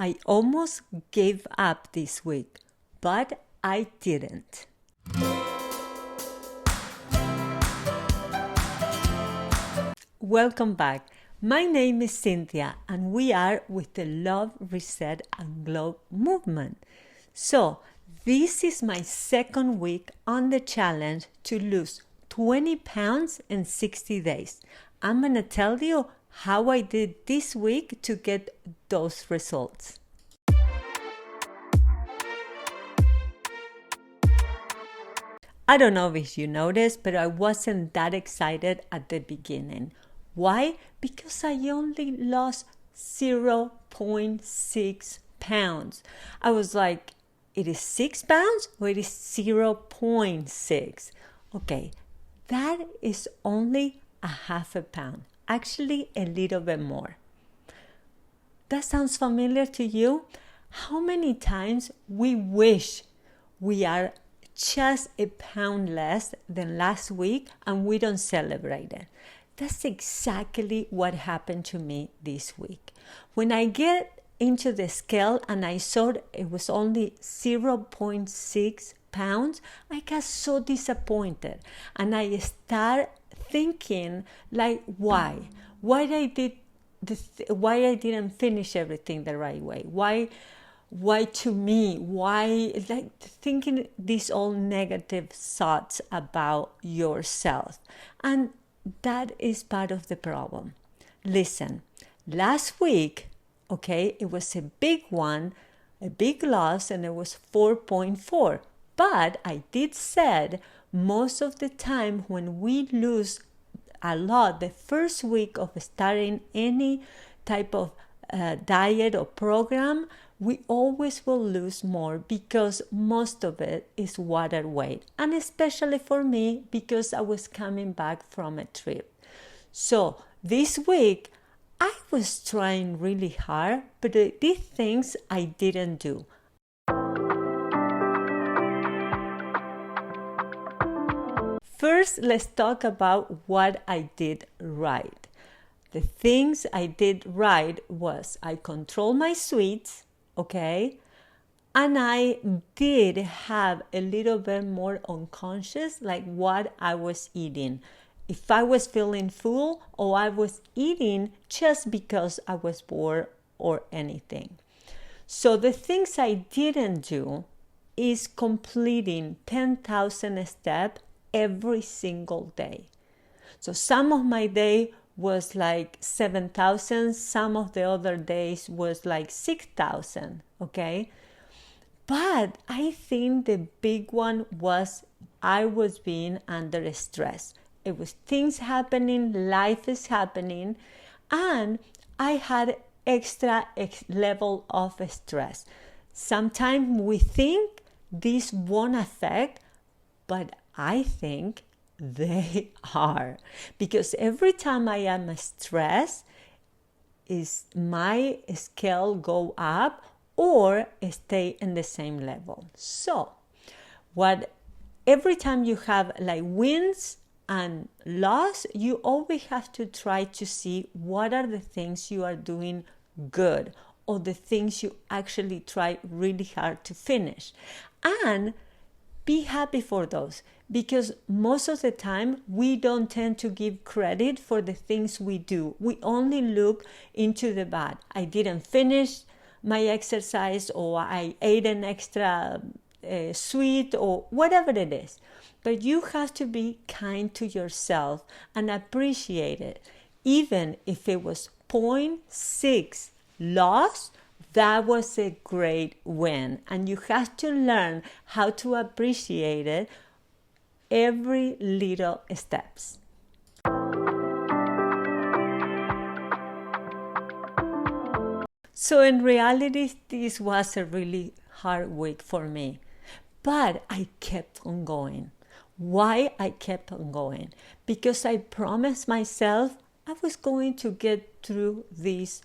I almost gave up this week, but I didn't. Welcome back. My name is Cynthia, and we are with the Love, Reset, and Glow movement. So, this is my second week on the challenge to lose 20 pounds in 60 days. I'm going to tell you how I did this week to get those results. I don't know if you noticed, but I wasn't that excited at the beginning. Why? Because I only lost 0.6 pounds. I was like, it is 6 pounds or it is 0.6? Okay, that is only a half a pound. Actually, a little bit more. That sounds familiar to you? How many times we wish we are just a pound less than last week and we don't celebrate it? That's exactly what happened to me this week. When I get into the scale and I saw it was only 0.6 pounds, I got so disappointed. And I start thinking like, why? Why I didn't finish everything the right way? Why to me? Why, like, thinking these all negative thoughts about yourself. And that is part of the problem. Listen, last week, okay, it was a big one, a big loss, and it was 4.4. But I did said most of the time when we lose a lot, the first week of starting any type of diet or program, we always will lose more because most of it is water weight. And especially for me, because I was coming back from a trip. So this week, I was trying really hard, but these things I didn't do. First, let's talk about what I did right. The things I did right was I controlled my sweets, okay? And I did have a little bit more unconscious, like what I was eating. If I was feeling full or I was eating just because I was bored or anything. So the things I didn't do is completing 10,000 steps every single day. So some of my day was like 7,000, some of the other days was like 6,000, okay? But I think the big one was I was being under stress. It was things happening, life is happening, and I had extra level of stress. Sometimes we think this won't affect, but I think they are, because every time I am stressed, is my scale go up or stay in the same level. So, every time you have like wins and loss, you always have to try to see what are the things you are doing good or the things you actually try really hard to finish. And be happy for those, because most of the time we don't tend to give credit for the things we do. We only look into the bad. I didn't finish my exercise, or I ate an extra sweet, or whatever it is. But you have to be kind to yourself and appreciate it. Even if it was 0.6 loss, that was a great win, and you have to learn how to appreciate it every little steps. So in reality, this was a really hard week for me, but I kept on going. Why I kept on going? Because I promised myself I was going to get through these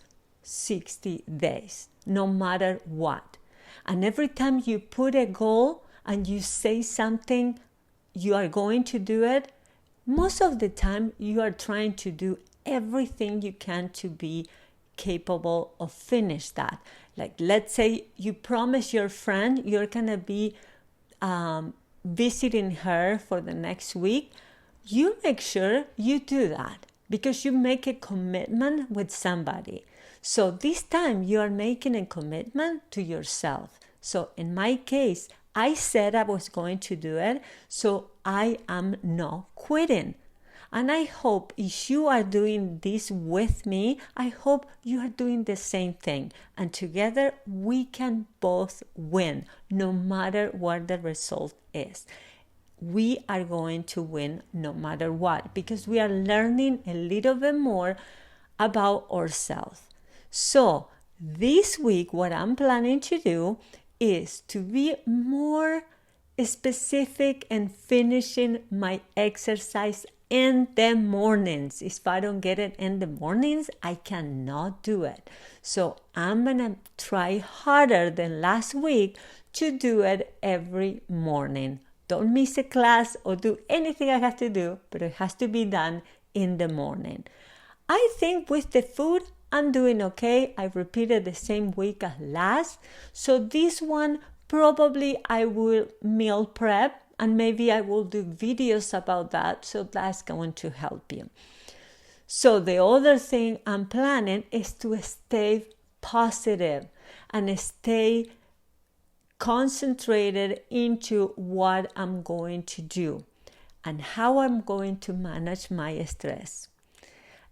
60 days, no matter what. And every time you put a goal and you say something, you are going to do it, most of the time you are trying to do everything you can to be capable of finish that. Like, let's say you promise your friend you're going to be visiting her for the next week. You make sure you do that because you make a commitment with somebody. So this time you are making a commitment to yourself. So in my case, I said I was going to do it, so I am not quitting. And I hope if you are doing this with me, I hope you are doing the same thing. And together we can both win, no matter what the result is. We are going to win no matter what, because we are learning a little bit more about ourselves. So this week, what I'm planning to do is to be more specific and finishing my exercise in the mornings. If I don't get it in the mornings, I cannot do it. So I'm going to try harder than last week to do it every morning. Don't miss a class or do anything I have to do, but it has to be done in the morning. I think with the food, I'm doing okay. I repeated the same week as last. So this one, probably I will meal prep, and maybe I will do videos about that. So that's going to help you. So the other thing I'm planning is to stay positive and stay concentrated into what I'm going to do and how I'm going to manage my stress.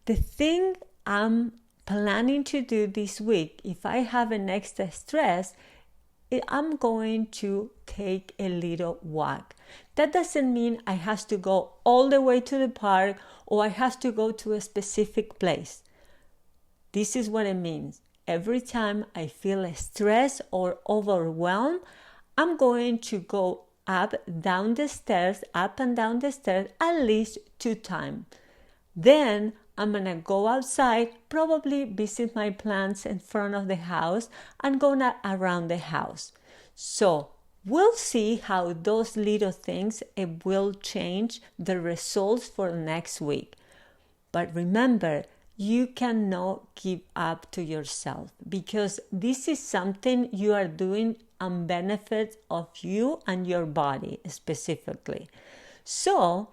The thing I'm planning to do this week, if I have an extra stress, I'm going to take a little walk. That doesn't mean I have to go all the way to the park or I have to go to a specific place. This is what it means. Every time I feel stressed or overwhelmed, I'm going to go up and down the stairs at least 2 times. Then I'm going to go outside, probably visit my plants in front of the house and go around the house. So we'll see how those little things will change the results for next week. But remember, you cannot give up to yourself because this is something you are doing on benefit of you and your body specifically. So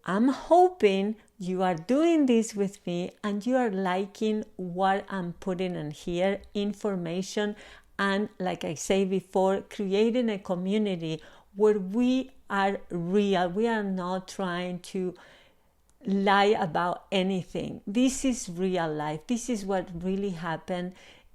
I'm hoping you are doing this with me and you are liking what I'm putting in here, information, and like I said before, creating a community where we are real. We are not trying to lie about anything. This is real life. This is what really happened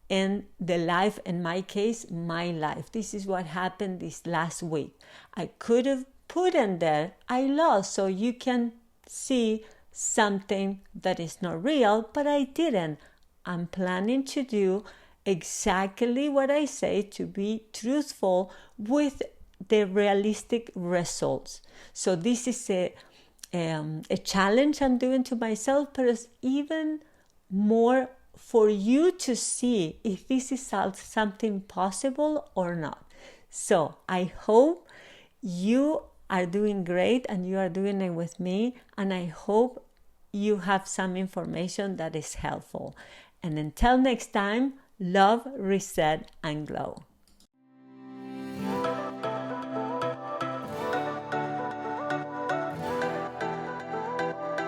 in the life, in my case, my life. This is what happened this last week. I could have put in there, I lost, so you can see something that is not real, but I didn't. I'm planning to do exactly what I say, to be truthful with the realistic results. So this is a challenge I'm doing to myself, but it's even more for you to see if this is something possible or not. So I hope you are doing great and you are doing it with me, and I hope you have some information that is helpful. And until next time, love, reset, and glow.